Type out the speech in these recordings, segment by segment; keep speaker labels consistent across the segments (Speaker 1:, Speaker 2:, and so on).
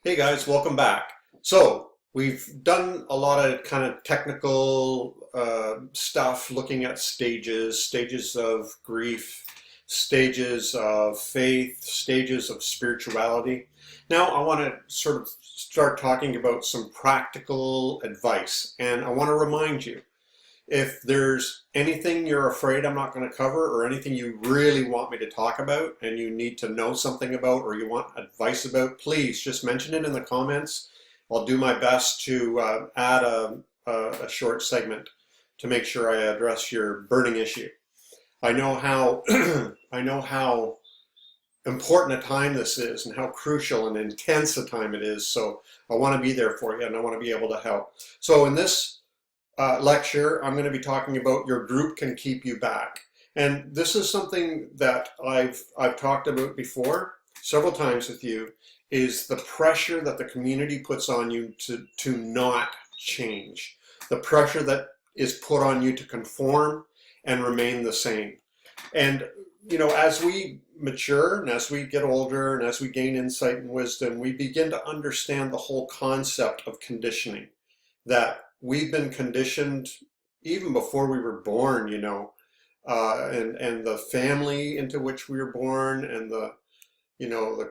Speaker 1: Hey guys, welcome back. So we've done a lot of kind of technical stuff, looking at stages of grief, stages of faith, stages of spirituality. Now I want to sort of start talking about some practical advice, and I want to remind you, if there's anything you're afraid I'm not going to cover, or anything you really want me to talk about and you need to know something about, or you want advice about, please just mention it in the comments. I'll do my best to add a short segment to make sure I address your burning issue. I know how I know how important a time this is and how crucial and intense a time it is. So I want to be there for you, and I want to be able to help. So in this lecture, I'm going to be talking about your group can keep you back. And this is something that I've talked about before several times with you, is the pressure that the community puts on you to not change. The pressure that is put on you to conform and remain the same. And as we mature and as we get older and as we gain insight and wisdom, we begin to understand the whole concept of conditioning, that we've been conditioned even before we were born, and the family into which we were born, and the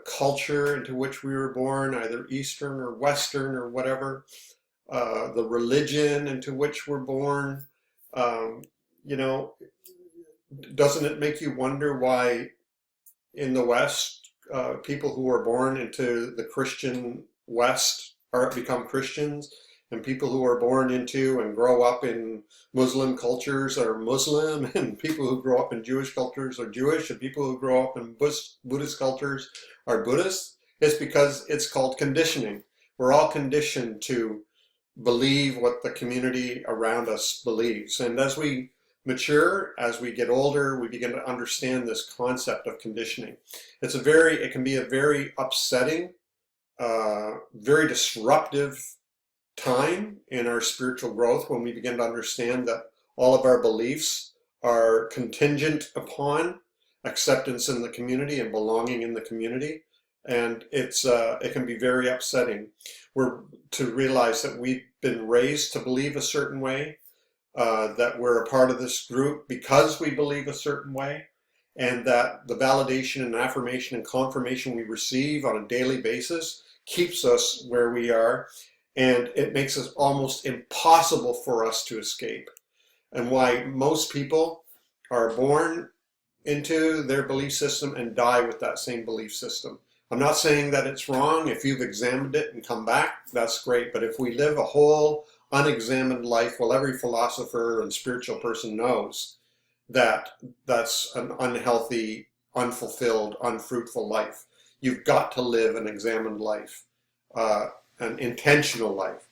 Speaker 1: culture into which we were born, either Eastern or Western or whatever, the religion into which we're born. You know, doesn't it make you wonder why in the West, people who are born into the Christian West become Christians, and people who are born into and grow up in Muslim cultures are Muslim, and people who grow up in Jewish cultures are Jewish, and people who grow up in Buddhist cultures are Buddhist? It's because it's called conditioning. We're all conditioned to believe what the community around us believes. And as we mature, as we get older, we begin to understand this concept of conditioning. It can be a very upsetting, very disruptive time in our spiritual growth when we begin to understand that all of our beliefs are contingent upon acceptance in the community and belonging in the community. And it can be very upsetting. We're to realize that we've been raised to believe a certain way, that we're a part of this group because we believe a certain way, and that the validation and affirmation and confirmation we receive on a daily basis keeps us where we are, and it makes it almost impossible for us to escape. And why most people are born into their belief system and die with that same belief system. I'm not saying that it's wrong. If you've examined it and come back, that's great. But if we live a whole unexamined life, well, every philosopher and spiritual person knows that that's an unhealthy, unfulfilled, unfruitful life. You've got to live an examined life, an intentional life.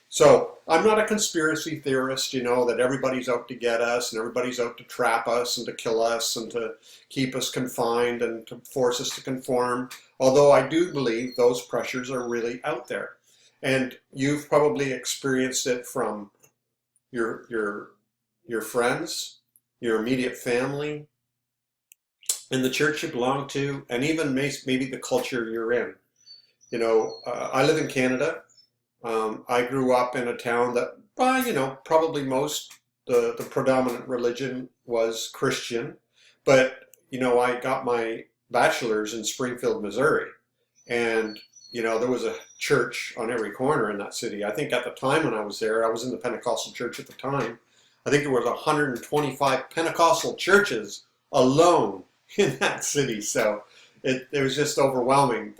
Speaker 1: So I'm not a conspiracy theorist, that everybody's out to get us and everybody's out to trap us and to kill us and to keep us confined and to force us to conform. Although I do believe those pressures are really out there. And you've probably experienced it from your friends, your immediate family, and the church you belong to, and even maybe the culture you're in. I live in Canada. I grew up in a town that, probably the predominant religion was Christian. But, I got my bachelor's in Springfield, Missouri. And, there was a church on every corner in that city. I think at the time when I was there, I was in the Pentecostal church at the time. I think there was 125 Pentecostal churches alone in that city. So it was just overwhelming.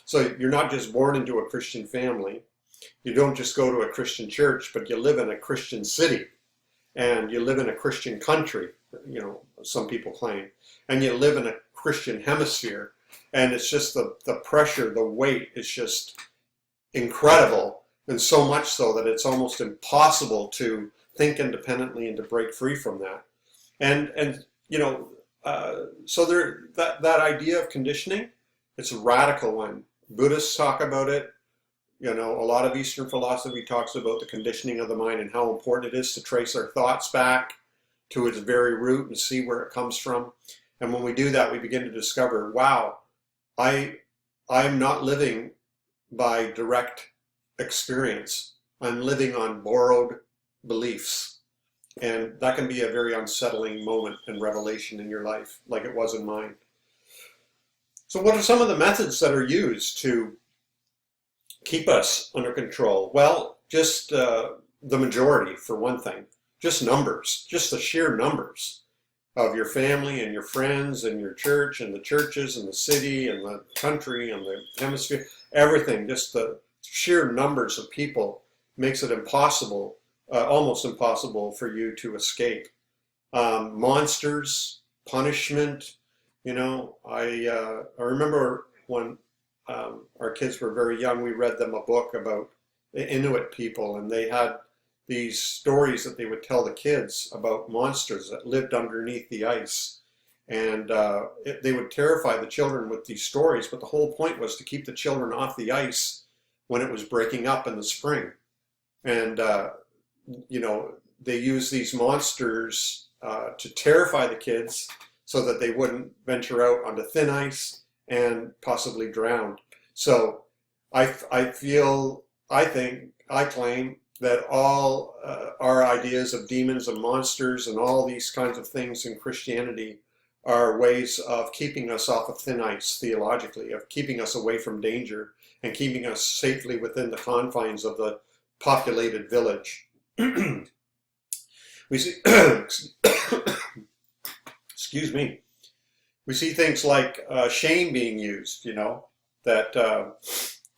Speaker 1: So you're not just born into a Christian family. You don't just go to a Christian church, but you live in a Christian city, and you live in a Christian country, some people claim, and you live in a Christian hemisphere. And it's just the pressure, the weight is just incredible, and so much so that it's almost impossible to think independently and to break free from that. And so that idea of conditioning, it's a radical one. Buddhists talk about it. A lot of Eastern philosophy talks about the conditioning of the mind and how important it is to trace our thoughts back to its very root and see where it comes from. And when we do that, we begin to discover, wow, I am not living by direct experience. I'm living on borrowed beliefs. And that can be a very unsettling moment and revelation in your life, like it was in mine. So what are some of the methods that are used to keep us under control? Well, just the majority, for one thing. Just numbers, just the sheer numbers of your family and your friends and your church and the churches and the city and the country and the hemisphere. Everything, just the sheer numbers of people makes it impossible, almost impossible for you to escape. Monsters, punishment. I remember when our kids were very young, we read them a book about the Inuit people, and they had these stories that they would tell the kids about monsters that lived underneath the ice. And they would terrify the children with these stories, but the whole point was to keep the children off the ice when it was breaking up in the spring. And, they use these monsters to terrify the kids so that they wouldn't venture out onto thin ice and possibly drown. So I claim that all our ideas of demons and monsters and all these kinds of things in Christianity are ways of keeping us off of thin ice theologically, of keeping us away from danger and keeping us safely within the confines of the populated village. We see, excuse me, we see things like shame being used, that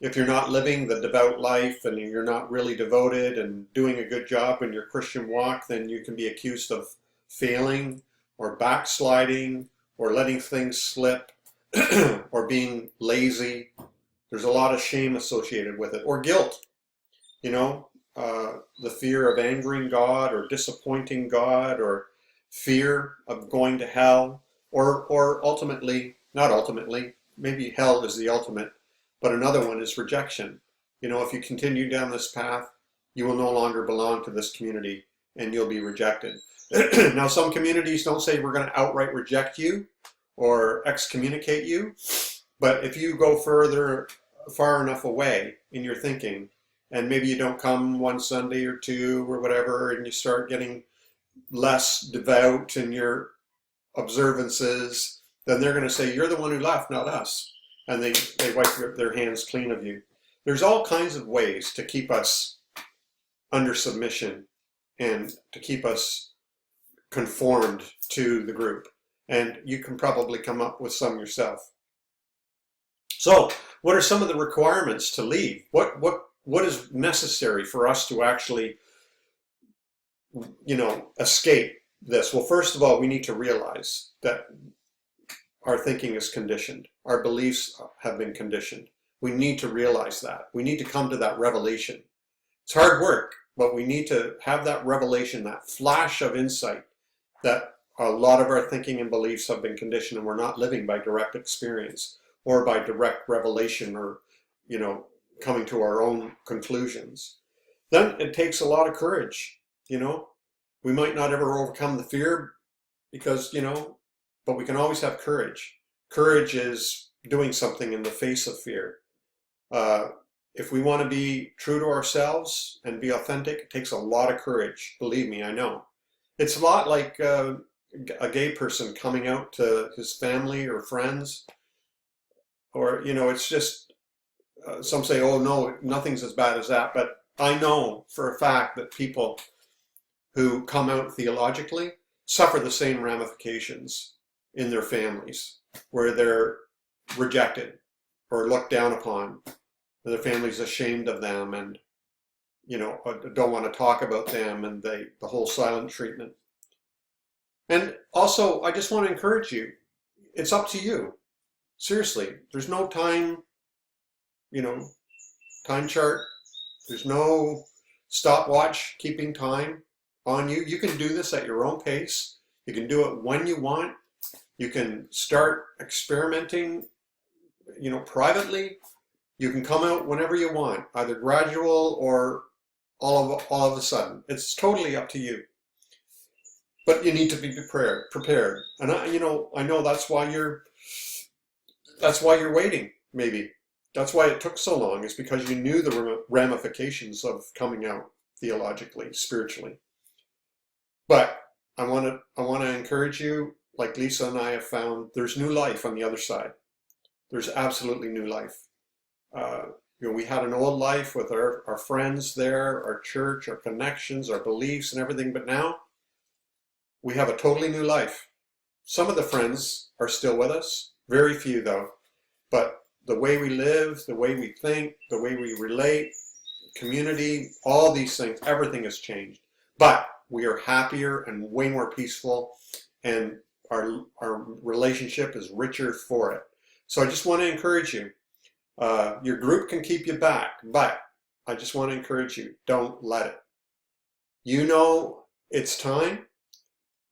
Speaker 1: if you're not living the devout life and you're not really devoted and doing a good job in your Christian walk, then you can be accused of failing or backsliding or letting things slip or being lazy. There's a lot of shame associated with it, or guilt, the fear of angering God or disappointing God, or fear of going to hell, or ultimately, not ultimately, maybe hell is the ultimate, but another one is rejection. If you continue down this path, you will no longer belong to this community and you'll be rejected. Now, some communities don't say we're going to outright reject you or excommunicate you, but if you go far enough away in your thinking, and maybe you don't come one Sunday or two or whatever, and you start getting less devout in your observances, then they're going to say, you're the one who left, not us. And they wipe their hands clean of you. There's all kinds of ways to keep us under submission and to keep us conformed to the group. And you can probably come up with some yourself. So, what are some of the requirements to leave? What is necessary for us to actually, escape this? Well, first of all, we need to realize that our thinking is conditioned. Our beliefs have been conditioned. We need to realize that. We need to come to that revelation. It's hard work, but we need to have that revelation, that flash of insight that a lot of our thinking and beliefs have been conditioned and we're not living by direct experience or by direct revelation or, coming to our own conclusions. Then it takes a lot of courage, We might not ever overcome the fear because, but we can always have courage. Courage is doing something in the face of fear. If we want to be true to ourselves and be authentic, it takes a lot of courage. Believe me, I know. It's a lot like a gay person coming out to his family or friends, or, it's just, some say, oh no, nothing's as bad as that. But I know for a fact that people who come out theologically suffer the same ramifications in their families, where they're rejected or looked down upon. Their family's ashamed of them and, don't want to talk about them, and the whole silent treatment. And also, I just want to encourage you, it's up to you. Seriously, there's no time chart. There's no stopwatch keeping time on you. You can do this at your own pace. You can do it when you want. You can start experimenting, privately. You can come out whenever you want, either gradual or all of a sudden. It's totally up to you. But you need to be prepared. And I know that's why you're waiting, maybe. That's why it took so long, is because you knew the ramifications of coming out theologically, spiritually. But I want to encourage you, like Lisa and I have found, there's new life on the other side. There's absolutely new life. We had an old life with our friends there, our church, our connections, our beliefs and everything, but now we have a totally new life. Some of the friends are still with us, very few though, but the way we live, the way we think, the way we relate, community, all these things, everything has changed. But we are happier and way more peaceful, and our relationship is richer for it. So I just want to encourage you. Your group can keep you back, but I just want to encourage you, don't let it. You know it's time.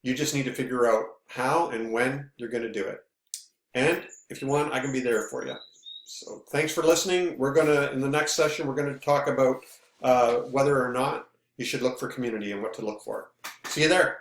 Speaker 1: You just need to figure out how and when you're going to do it. And if you want, I can be there for you. So thanks for listening. In the next session, we're going to talk about whether or not you should look for community and what to look for. See you there.